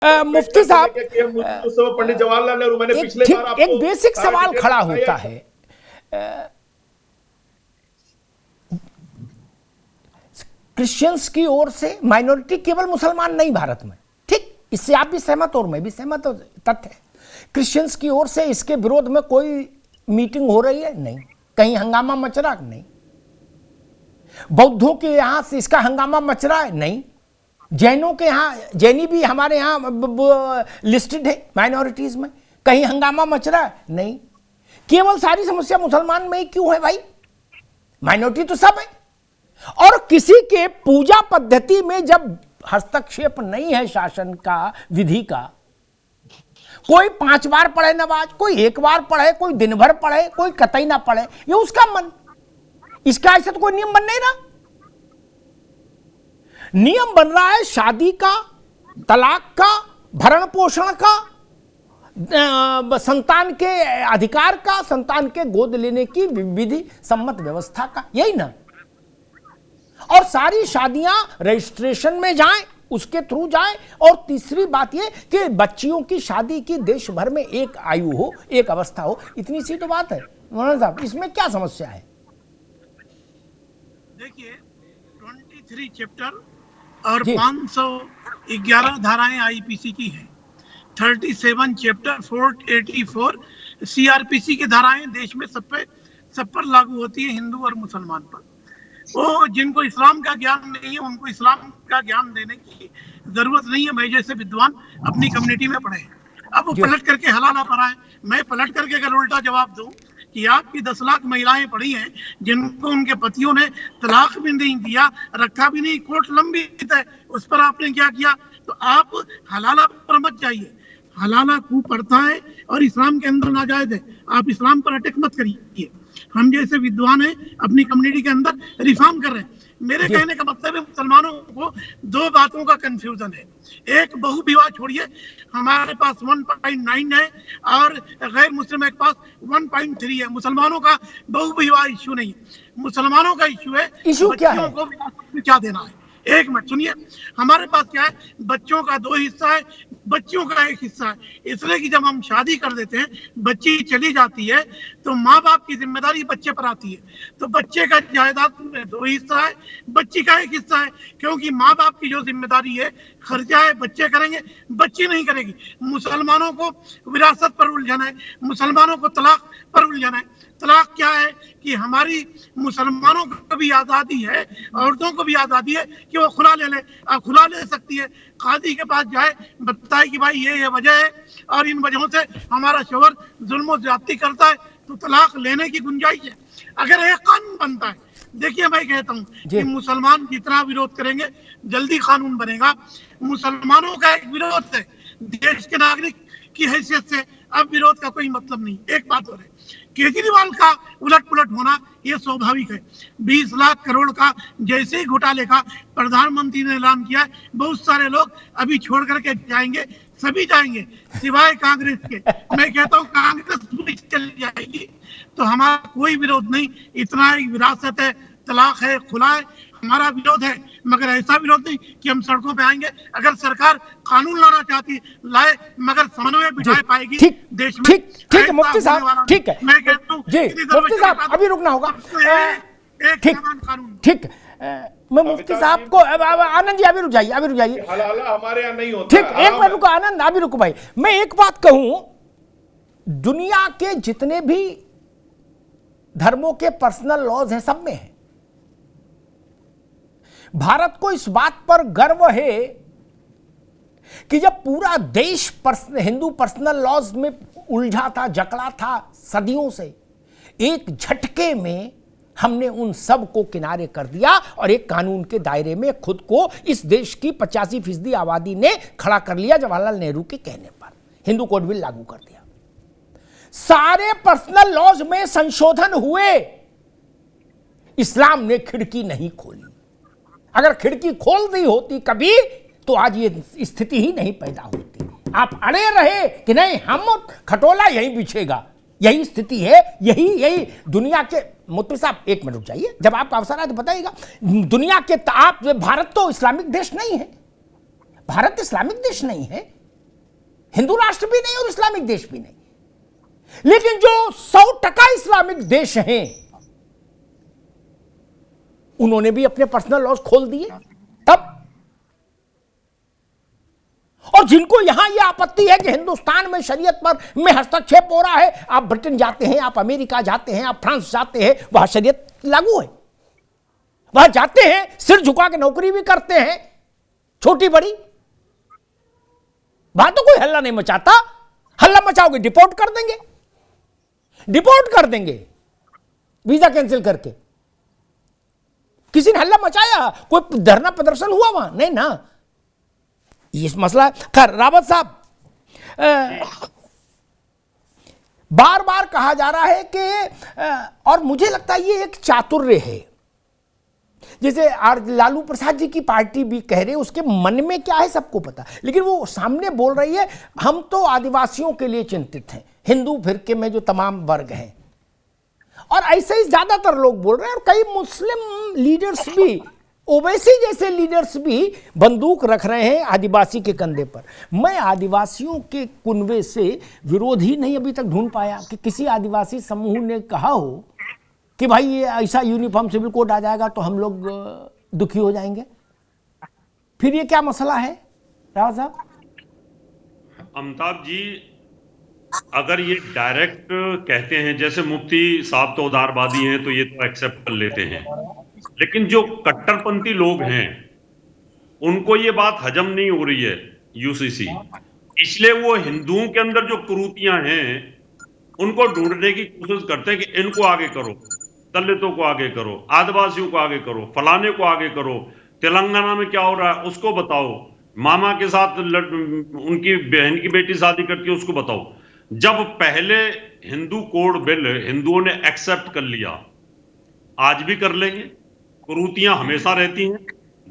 मुफ्ती साहब, पंडित जवाहरलाल नेहरू, मैंने पिछले बार आपको एक बेसिक सवाल खड़ा होता है, क्रिश्चियंस की ओर से माइनॉरिटी केवल मुसलमान नहीं भारत में, ठीक, इससे आप भी सहमत और मैं भी सहमत हूं, तथ्य है। क्रिश्चियंस की ओर से इसके विरोध में कोई मीटिंग हो रही है? नहीं। कहीं हंगामा मच रहा? नहीं। बौद्धों के यहां से इसका हंगामा मच रहा है? नहीं। जैनों के यहां, जैनी भी हमारे यहां लिस्टेड है माइनॉरिटीज में, कहीं हंगामा मच रहा है? नहीं। केवल सारी समस्या मुसलमान में ही क्यों है भाई? माइनॉरिटी तो सब है। और किसी के पूजा पद्धति में जब हस्तक्षेप नहीं है शासन का, विधि का, कोई 5 बार पढ़े नमाज, कोई 1 बार पढ़े, कोई दिन भर पढ़े, कोई कतई ना पढ़े, ये उसका मन, इसका ऐसा तो कोई नियम बन नहीं रहा। नियम बन रहा है शादी का, तलाक का, भरण पोषण का, संतान के अधिकार का, संतान के गोद लेने की विधि सम्मत व्यवस्था का, यही ना। और सारी शादियां रजिस्ट्रेशन में जाएं, उसके थ्रू जाएं। और तीसरी बात यह कि बच्चियों की शादी की देश भर में एक आयु हो, एक अवस्था हो, इतनी सी तो बात है। मौलाना साहब, इसमें क्या समस्या है? देखिए, 23 चैप्टर और 511 धाराएं आईपीसी की हैं, 37 चैप्टर 484 सीआरपीसी की धाराएं देश में सब पर लागू होती है, हिंदू और मुसलमान पर। वो जिनको इस्लाम का ज्ञान नहीं है उनको इस्लाम का ज्ञान देने की जरूरत नहीं है। मैं जैसे विद्वान अपनी कम्युनिटी में पढ़े, अब वो पलट करके हलाला पढ़ा है, मैं पलट करके अगर उल्टा जवाब दूं कि आपकी 10 लाख महिलाएं पढ़ी हैं जिनको उनके पतियों ने तलाक भी नहीं दिया, रखा भी नहीं, कोर्ट लंबी है, उस पर आपने क्या किया? तो आप हलाला पर मत जाइए। हलाला खूब पढ़ता है और इस्लाम के अंदर नाजायज है, आप इस्लाम पर अटैक मत करिए। हम जैसे विद्वान हैं अपनी कम्युनिटी के अंदर रिफॉर्म कर रहे हैं। मेरे कहने का मतलब है मुसलमानों को 2 बातों का कंफ्यूजन है। एक, बहु विवाह छोड़िए, हमारे पास 1.9 है और गैर मुस्लिम के पास 1.3 है। मुसलमानों का बहु विवाह इश्यू नहीं है, मुसलमानों का इश्यू है बच्चियों को क्या देना है। एक मिनट सुनिए, हमारे पास क्या है, बच्चों का 2 हिस्सा है, बच्चियों का 1 हिस्सा है। इसलिए कि जब हम शादी कर देते हैं, बच्ची चली जाती है तो माँ बाप की जिम्मेदारी बच्चे पर आती है। तो बच्चे का जायदाद में 2 हिस्सा है, बच्ची का 1 हिस्सा है, क्योंकि माँ बाप की जो जिम्मेदारी है, खर्चा है, बच्चे करेंगे, बच्ची नहीं करेगी। मुसलमानों को विरासत पर उलझन है, मुसलमानों को तलाक पर उलझन है। तलाक क्या है कि हमारी मुसलमानों को भी आज़ादी है, औरतों को भी आज़ादी है कि वो खुला ले ले, खुला ले सकती है, काजी के पास जाए, बताए कि भाई ये वजह है और इन वजहों से हमारा शोहर जुल्म ज्यादती करता है, तो तलाक लेने की गुंजाइश है। अगर एक कानून बनता है, देखिए मैं कहता हूँ कि मुसलमान जितना विरोध करेंगे जल्दी कानून बनेगा। मुसलमानों का एक विरोध है, देश के नागरिक की हैसियत से अब विरोध का कोई मतलब नहीं। एक बात और है, केजरीवाल का उलट पुलट होना यह स्वाभाविक है। 20 लाख करोड़ का जैसे ही घोटाले का प्रधानमंत्री ने ऐलान किया, बहुत सारे लोग अभी छोड़ करके जाएंगे, सभी जाएंगे सिवाय कांग्रेस के। मैं कहता हूँ कांग्रेस भी चली जाएगी तो हमारा कोई विरोध नहीं। इतना ही विरासत है, तलाक है, खुला है, हमारा विरोध है, मगर ऐसा विरोध नहीं कि हम सड़कों पे आएंगे। अगर सरकार कानून लाना चाहती लाए, मगर समन्वय बिठाए पाएगी देश में। ठीक है मुफ्ती साहब, ठीक है, मैं कहता हूँ जी मुफ्ती साहब अभी रुकना होगा। ठीक, मैं मुफ्ती साहब को, आनंद जी अभी रुक जाइए, हमारे यहाँ नहीं होता। ठीक, एक बार रुको आनंद, अभी रुको भाई। मैं एक बात कहूं, दुनिया के जितने भी धर्मों के पर्सनल लॉज हैं सब में है। भारत को इस बात पर गर्व है कि जब पूरा देश हिंदू पर्सनल लॉज में उलझा था, जकड़ा था सदियों से, एक झटके में हमने उन सब को किनारे कर दिया और एक कानून के दायरे में खुद को इस देश की 85% आबादी ने खड़ा कर लिया। जवाहरलाल नेहरू के कहने पर हिंदू कोड बिल लागू कर दिया। सारे पर्सनल लॉज में संशोधन हुए, इस्लाम ने खिड़की नहीं खोली। अगर खिड़की खोल दी होती कभी तो आज ये स्थिति ही नहीं पैदा होती। आप अड़े रहे कि नहीं हम खटोला यहीं बिछेगा, यही स्थिति है, यही दुनिया के। मुफ्ती साहब एक मिनट रुक जाइए, जब आपका अवसर आए तो बताइएगा। दुनिया के आप, भारत तो इस्लामिक देश नहीं है, भारत इस्लामिक देश नहीं है, हिंदू राष्ट्र भी नहीं और इस्लामिक देश भी नहीं। लेकिन जो 100% इस्लामिक देश हैं, उन्होंने भी अपने पर्सनल लॉज खोल दिए तब। और जिनको यहां यह आपत्ति है कि हिंदुस्तान में शरीयत पर में हस्तक्षेप हो रहा है, आप ब्रिटेन जाते हैं, आप अमेरिका जाते हैं, आप फ्रांस जाते हैं, वहां शरीयत लागू है। वहां जाते हैं, सिर झुका के नौकरी भी करते हैं, छोटी बड़ी। वहां तो कोई हल्ला नहीं मचाता। हल्ला मचाओगे डिपोर्ट कर देंगे, डिपोर्ट कर देंगे वीजा कैंसिल करके। किसी ने हल्ला मचाया, कोई धरना प्रदर्शन हुआ वहां? नहीं ना। ये मसला है। खैर, रावत साहब, बार बार कहा जा रहा है कि, और मुझे लगता है ये एक चातुर्य है, जैसे लालू प्रसाद जी की पार्टी भी कह रही है, उसके मन में क्या है सबको पता, लेकिन वो सामने बोल रही है हम तो आदिवासियों के लिए चिंतित हैं, हिंदू फिरके में जो तमाम वर्ग हैं। और ऐसे ही ज्यादातर लोग बोल रहे हैं, और कई मुस्लिम लीडर्स भी, ओवैसी जैसे लीडर्स भी बंदूक रख रहे हैं आदिवासी के कंधे पर। मैं आदिवासियों के कुनबे से विरोध ही नहीं अभी तक ढूंढ पाया कि किसी आदिवासी समूह ने कहा हो कि भाई ये ऐसा यूनिफॉर्म सिविल कोड आ जाएगा तो हम लोग दुखी हो जाएंगे। फिर ये क्या मसला है राव साहब? अमिताभ जी, अगर ये डायरेक्ट कहते हैं, जैसे मुफ्ती साहब तो उदारवादी हैं तो ये तो एक्सेप्ट कर लेते हैं, लेकिन जो कट्टरपंथी लोग हैं उनको ये बात हजम नहीं हो रही है यूसीसी, इसलिए वो हिंदुओं के अंदर जो कुरीतियां हैं उनको ढूंढने की कोशिश करते हैं कि इनको आगे करो, दलितों को आगे करो, आदिवासियों को आगे करो, फलाने को आगे करो, तेलंगाना में क्या हो रहा है उसको बताओ, मामा के साथ उनकी बहन की बेटी शादी करती है उसको बताओ। जब पहले हिंदू कोड बिल हिंदुओं ने एक्सेप्ट कर लिया, आज भी कर लेंगे, कुरीतियां हमेशा रहती हैं।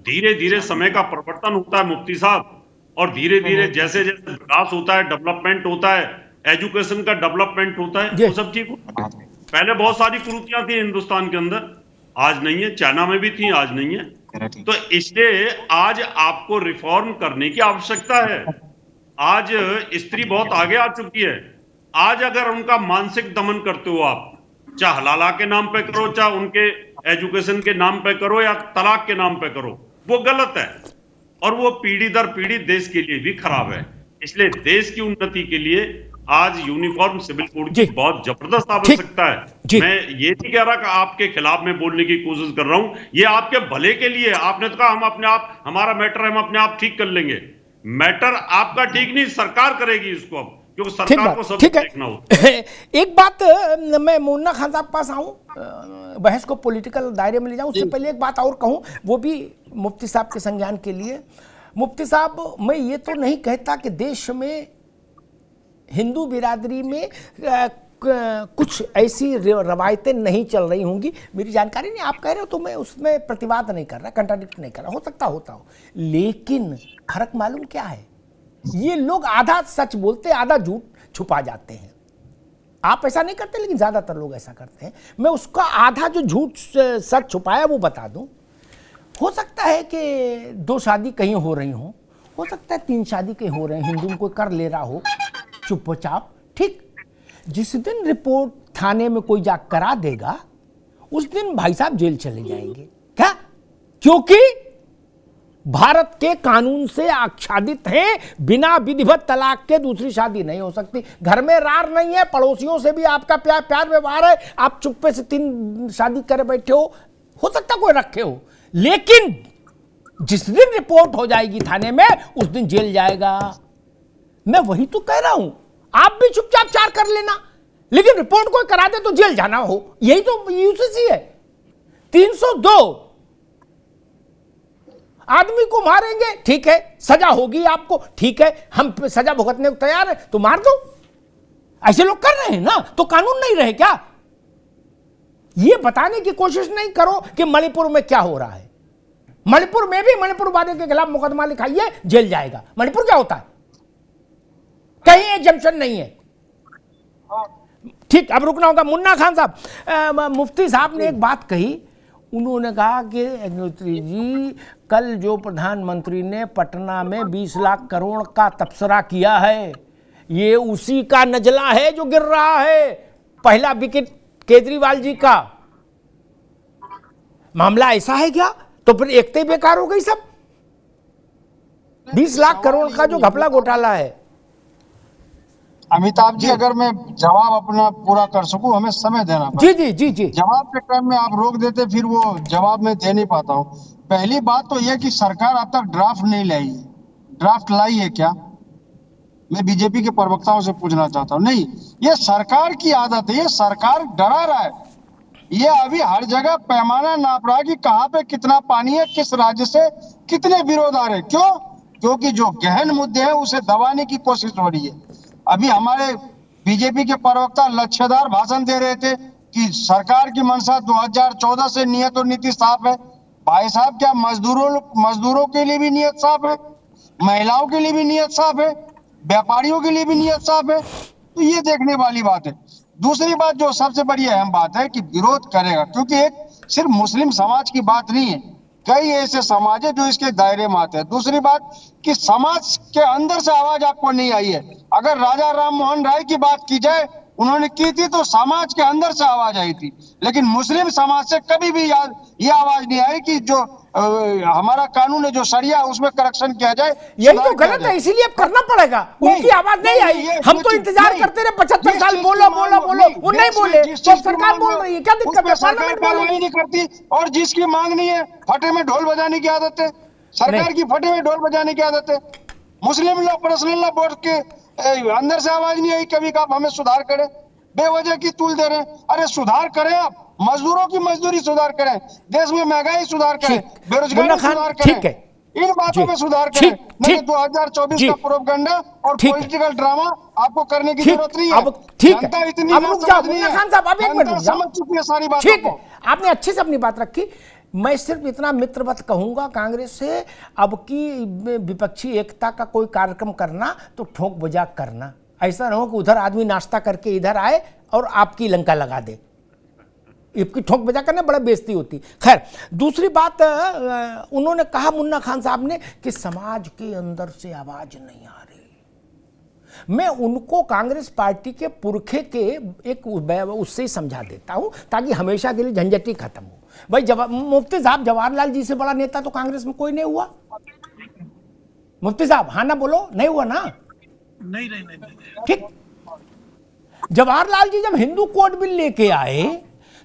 धीरे धीरे समय का परिवर्तन होता है मुफ्ती साहब, और धीरे धीरे जैसे जैसे विकास होता है, डेवलपमेंट होता है, एजुकेशन का डेवलपमेंट होता है, वो सब ठीक होता है। पहले बहुत सारी कुरीतियां थी हिंदुस्तान के अंदर, आज नहीं है, चाइना में भी थी, आज नहीं है। तो इसलिए आज आपको रिफॉर्म करने की आवश्यकता है। आज स्त्री बहुत आगे आ चुकी है। आज अगर उनका मानसिक दमन करते हो आप, चाहे हलाला के नाम पे करो, चाहे उनके एजुकेशन के नाम पे करो, या तलाक के नाम पे करो, वो गलत है, और वो पीढ़ी दर पीढ़ी देश के लिए भी खराब है। इसलिए देश की उन्नति के लिए आज यूनिफॉर्म सिविल कोड की बहुत जबरदस्त आवश्यकता है। मैं ये नहीं कह रहा कि आपके खिलाफ में बोलने की कोशिश कर रहा हूं, ये आपके भले के लिए। आपने तो कहा हम अपने आप, हमारा मैटर हम अपने आप ठीक कर लेंगे। मैटर आपका ठीक नहीं, सरकार करेगी इसको, अब क्योंकि सरकार को सब देखना होता है। एक बात, मैं मुन्ना खान साहब पास आऊं, बहस को पॉलिटिकल दायरे में ले जाऊं, उससे पहले एक बात और कहूं, वो भी मुफ्ती साहब के संज्ञान के लिए। मुफ्ती साहब, मैं ये तो नहीं कहता कि देश में हिंदू बिरादरी में कुछ ऐसी रवायतें नहीं चल रही होंगी, मेरी जानकारी नहीं, आप कह रहे हो तो मैं उसमें प्रतिवाद नहीं कर रहा, कंट्राडिक्ट नहीं कर रहा, हो सकता होता हो, लेकिन फर्क मालूम क्या है? ये लोग आधा सच बोलते, आधा झूठ छुपा जाते हैं। आप ऐसा नहीं करते, लेकिन ज्यादातर लोग ऐसा करते हैं। मैं उसका आधा जो झूठ सच छुपाया वो बता दूं। हो सकता है कि 2 शादी कहीं हो रही हो सकता है 3 शादी कहीं हो रहे हैं, हिंदू को कर ले रहा हो चुपचाप, ठीक। जिस दिन रिपोर्ट थाने में कोई जा करा देगा, उस दिन भाई साहब जेल चले जाएंगे। क्या? क्योंकि भारत के कानून से आच्छादित हैं, बिना विधिवत तलाक के दूसरी शादी नहीं हो सकती। घर में रार नहीं है, पड़ोसियों से भी आपका प्यार व्यवहार है, आप चुप्पे से 3 शादी करे बैठे हो सकता कोई रखे हो, लेकिन जिस दिन रिपोर्ट हो जाएगी थाने में, उस दिन जेल जाएगा। मैं वही तो कह रहा हूं, आप भी चुपचाप 4 कर लेना, लेकिन रिपोर्ट कोई करा दे तो जेल जाना हो, यही तो यूसीसी है। 302 आदमी को मारेंगे, ठीक है, सजा होगी आपको, ठीक है, हम सजा भुगतने को तैयार है, तो मार दो। ऐसे लोग कर रहे हैं ना, तो कानून नहीं रहे क्या? ये बताने की कोशिश नहीं करो कि मणिपुर में क्या हो रहा है। मणिपुर में भी मणिपुर वाले के खिलाफ मुकदमा लिखाइए, जेल जाएगा। मणिपुर क्या होता है? कहीं एग्जम्पशन नहीं है, ठीक। अब रुकना होगा। मुन्ना खान साहब, मुफ्ती साहब ने एक बात कही, उन्होंने कहा कि अग्निहोत्री जी, कल जो प्रधानमंत्री ने पटना में 20 लाख करोड़ का तबसरा किया है, ये उसी का नजला है जो गिर रहा है। पहला विकेट केजरीवाल जी का। मामला ऐसा है क्या? तो फिर एकते बेकार हो गई सब। 20 लाख करोड़ का जो घपला घोटाला है। अमिताभ जी, अगर मैं जवाब अपना पूरा कर सकूं, हमें समय देना जी जी जी जी। जवाब के टाइम में आप रोक देते, फिर वो जवाब मैं दे नहीं पाता हूं। पहली बात तो यह कि सरकार अब तक ड्राफ्ट नहीं लाई है। ड्राफ्ट लाई है क्या? मैं बीजेपी के प्रवक्ताओं से पूछना चाहता हूं। नहीं, ये सरकार की आदत है। ये सरकार डरा रहा है। ये अभी हर जगह पैमाना नाप रहा है कि कहां पे कितना पानी है, किस राज्य से कितने विरोध आ रहे। क्यों? क्योंकि जो गहन मुद्दे हैं उसे दबाने की कोशिश हो रही है। अभी हमारे बीजेपी के प्रवक्ता लक्ष्यदार भाषण दे रहे थे कि सरकार की मंशा 2014 से नियत और नीति साफ है। भाई साहब, क्या मजदूरों के लिए भी नियत साफ है? महिलाओं के लिए भी नियत साफ है? व्यापारियों के लिए भी नियत साफ है? तो ये देखने वाली बात है। दूसरी बात जो सबसे बड़ी अहम बात है कि विरोध करेगा, क्योंकि एक सिर्फ मुस्लिम समाज की बात नहीं है, कई ऐसे समाज है जो इसके दायरे में आते हैं। दूसरी बात कि समाज के अंदर से आवाज आपको नहीं आई है। अगर राजा राम मोहन राय की बात की जाए, उन्होंने की थी तो समाज के अंदर से आवाज आई थी, लेकिन मुस्लिम समाज से कभी भी ये आवाज नहीं आई कि जो हमारा कानून है, जो शरिया, उसमें करेक्शन किया जाए। यही तो गलत है, इसीलिए अब करना पड़ेगा। उनकी आवाज नहीं आई, हम तो इंतजार करते रहे 75 साल। बोलो बोलो बोलो, वो नहीं बोले तो सरकार बोल रही है। क्या दिक्कत है? पार्लियामेंट कार्रवाई नहीं करती, और जिसकी मांग नहीं है फटे में ढोल बजाने की आदत है। सरकार की फटे में ढोल बजाने की आदत है। मुस्लिम लॉ पर्सनल लॉ बोर्ड के अंदर से आवाज नहीं आई कभी का हमें सुधार करें। बेवजह की तूल दे रहे हैं। अरे सुधार करें, आप मजदूरों की मजदूरी सुधार करें, देश में महंगाई सुधार करें, बेरोजगारी सुधार करें, इन बातों में सुधार करें। नहीं 2024 का प्रोपगंडा और पॉलिटिकल ड्रामा आपको करने की जरूरत नहीं है। जनता इतनी खान साहब, आप एक मिनट समझ चुकी है सारी बातों को। आपने अच्छे से अपनी बात रखी। मैं सिर्फ इतना मित्रवत कहूंगा कांग्रेस से, अब की विपक्षी एकता का कोई कार्यक्रम करना तो ठोक बजा करना। ऐसा ना हो कि उधर आदमी नाश्ता करके इधर आए और आपकी लंका लगा दे। इसकी ठोक बजा करने बड़ा बेइज्जती होती। खैर, दूसरी बात उन्होंने कहा, मुन्ना खान साहब ने, कि समाज के अंदर से आवाज नहीं आ रही। मैं उनको कांग्रेस पार्टी के पुरखे के एक उससे ही समझा देता हूं ताकि हमेशा के लिए झंझट ही खत्म हो। भाई मुफ्ती साहब, जवाहरलाल जी से बड़ा नेता तो कांग्रेस में कोई नहीं हुआ। मुफ्ती साहब, हाँ ना बोलो, नहीं हुआ ना? नहीं। ठीक। जवाहरलाल जी जब हिंदू कोड बिल लेके आए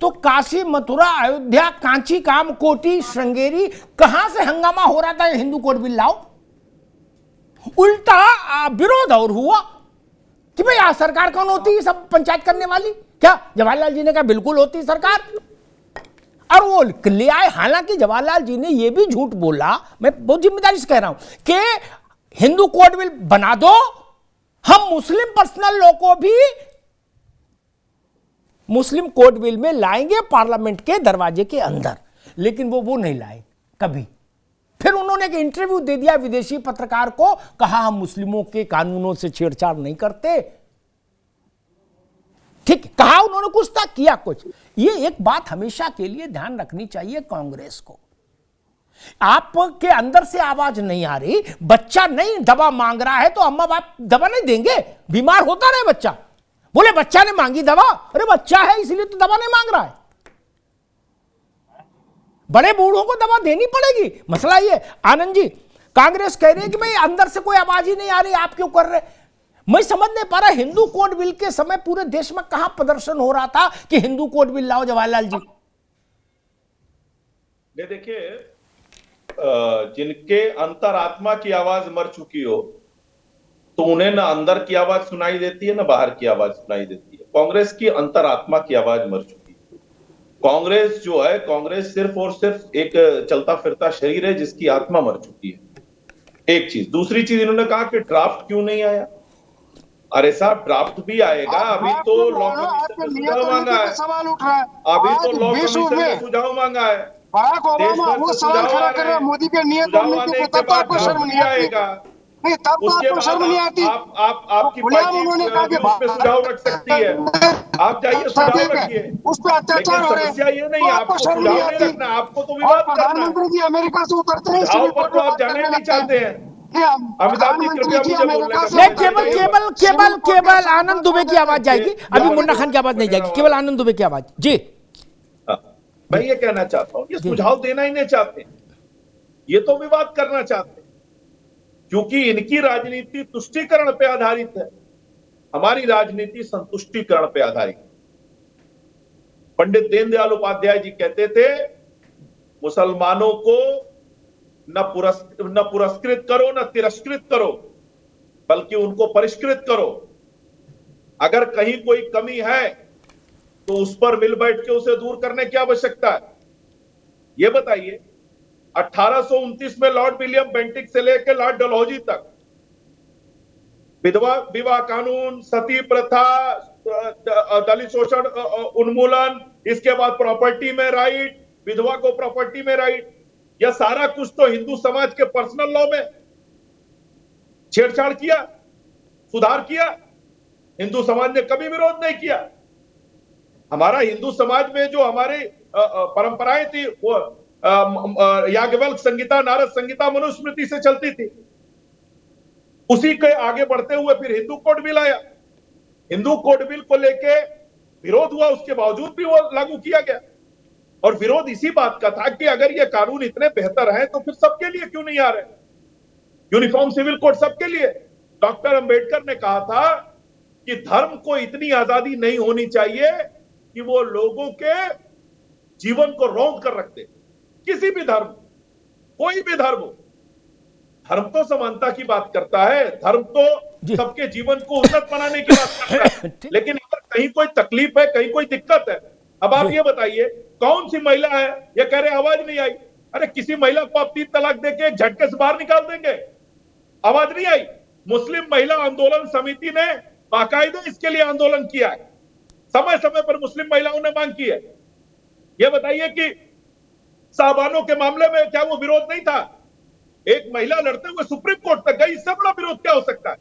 तो काशी, मथुरा, अयोध्या, कांची, कामकोटी, श्रृंगेरी, कहां से हंगामा हो रहा था हिंदू कोड बिल लाओ। उल्टा विरोध और हुआ कि भाई सरकार कौन होती है सब पंचायत करने वाली? क्या जवाहरलाल जी ने कहा बिल्कुल होती सरकार, और वो ले आए। हालांकि जवाहरलाल जी ने यह भी झूठ बोला, मैं बहुत जिम्मेदारी से कह रहा हूं, कि हिंदू कोड बिल बना दो, हम मुस्लिम पर्सनल लॉ को भी मुस्लिम कोड बिल में लाएंगे पार्लियामेंट के दरवाजे के अंदर। लेकिन वो नहीं लाए कभी। फिर उन्होंने एक इंटरव्यू दे दिया विदेशी पत्रकार को, कहा हम मुस्लिमों के कानूनों से छेड़छाड़ नहीं करते। ठीक, कहा उन्होंने कुछ था, किया कुछ। ये एक बात हमेशा के लिए ध्यान रखनी चाहिए कांग्रेस को। आपके अंदर से आवाज नहीं आ रही, बच्चा नहीं दवा मांग रहा है तो अम्मा बाप दवा नहीं देंगे? बीमार होता रहे बच्चा, बोले बच्चा ने मांगी दवा, अरे बच्चा है इसलिए तो दवा नहीं मांग रहा है। बड़े बूढ़ों को दवा देनी पड़ेगी। मसला ये। आनंद जी, कांग्रेस कह रही है कि भाई अंदर से कोई आवाज ही नहीं आ रही, आप क्यों कर रहे? मैं समझ नहीं पा रहा, हिंदू कोड बिल के समय पूरे देश में कहां प्रदर्शन हो रहा था कि हिंदू कोड बिल लाओ जवाहरलाल जी? देखिए, जिनके अंतरात्मा की आवाज मर चुकी हो तो उन्हें ना अंदर की आवाज सुनाई देती है ना बाहर की आवाज सुनाई देती है। कांग्रेस की अंतरात्मा की आवाज मर चुकी है। कांग्रेस जो है, कांग्रेस सिर्फ और सिर्फ एक चलता फिरता शरीर है जिसकी आत्मा मर चुकी है। एक चीज। दूसरी चीज, इन्होंने कहा कि ड्राफ्ट क्यों नहीं आया। अरे साहब, ड्राफ्ट भी आएगा। अभी तो लॉ कमीशन ने सुझाव मांगा है। सवाल उठ रहा है। अभी तो लॉ कमीशन ने सुझाव मांगा है। बराक ओबामा वो सवाल खड़ा कर रहे हैं मोदी के नियत और नीति पे, तब तो आपको शर्म नहीं आएगा। नहीं, तब तो आपको शर्म नहीं आती। आपकी पार्टी उस पे सुझाव रख सकती है। आप जाइए सुझाव रखिए, उस पर अत्याचार हो रहे हैं। समस्या ये नहीं, आपको सुझाव नहीं रखना, आपको तो विवाद करना। प्रधानमंत्री जी अमेरिका से उतरते हैं, सुझाव पर तो आप जाने नहीं चाहते हैं। अमिताभ जी कृपया मुझे बोलने का नहीं, केवल केवल केवल केवल आनंद दुबे की आवाज जाएगी, अभी मुन्ना खान की आवाज नहीं जाएगी, केवल आनंद दुबे की आवाज। जी हाँ, मैं ये कहना चाहता हूं, ये सुझाव देना ही नहीं चाहते, ये तो विवाद करना चाहते हैं, क्योंकि इनकी राजनीति तुष्टीकरण पे आधारित है, हमारी राजनीति संतुष्टीकरण पे आधारित है। पंडित दीनदयाल उपाध्याय जी कहते थे, मुसलमानों को न पुरस्कृत करो न तिरस्कृत करो, बल्कि उनको परिष्कृत करो। अगर कहीं कोई कमी है तो उस पर मिल बैठ के उसे दूर करने की आवश्यकता है। यह बताइए, 1829 में लॉर्ड विलियम बेंटिक से लेकर लॉर्ड डलहौजी तक विधवा विवाह कानून, सती प्रथा, दलित शोषण उन्मूलन, इसके बाद प्रॉपर्टी में राइट, विधवा को प्रॉपर्टी में राइट, यह सारा कुछ तो हिंदू समाज के पर्सनल लॉ में छेड़छाड़ किया, सुधार किया। हिंदू समाज ने कभी विरोध नहीं किया। हमारा हिंदू समाज में जो हमारी परंपराएं थी वो याज्ञवल्क्य संहिता, नारद संहिता मनुस्मृति से चलती थी। उसी के आगे बढ़ते हुए फिर हिंदू कोड बिल आया। हिंदू कोड बिल को लेके विरोध हुआ, उसके बावजूद भी वो लागू किया गया। और विरोध इसी बात का था कि अगर ये कानून इतने बेहतर हैं तो फिर सबके लिए क्यों नहीं आ रहे? यूनिफॉर्म सिविल कोड सबके लिए। डॉक्टर अंबेडकर ने कहा था कि धर्म को इतनी आजादी नहीं होनी चाहिए कि वो लोगों के जीवन को रौंद कर रख दे। किसी भी धर्म, कोई भी धर्म हो, धर्म तो समानता की बात करता है, धर्म तो सबके जीवन को उन्नत बनाने की बात करता है। लेकिन अगर कहीं कोई तकलीफ है, कहीं कोई दिक्कत है, अब आप ये बताइए कौन सी महिला है ये कह रहे आवाज नहीं आई? अरे किसी महिला को आप 3 तलाक देके झटके से बाहर निकाल देंगे, आवाज नहीं आई। मुस्लिम महिला आंदोलन समिति ने बाकायदे इसके लिए आंदोलन किया है, समय समय पर मुस्लिम महिलाओं ने मांग की है। यह बताइए कि साहबानों के मामले में क्या वो विरोध नहीं था? एक महिला लड़ते हुए सुप्रीम कोर्ट तक गई, इससे बड़ा विरोध क्या हो सकता है?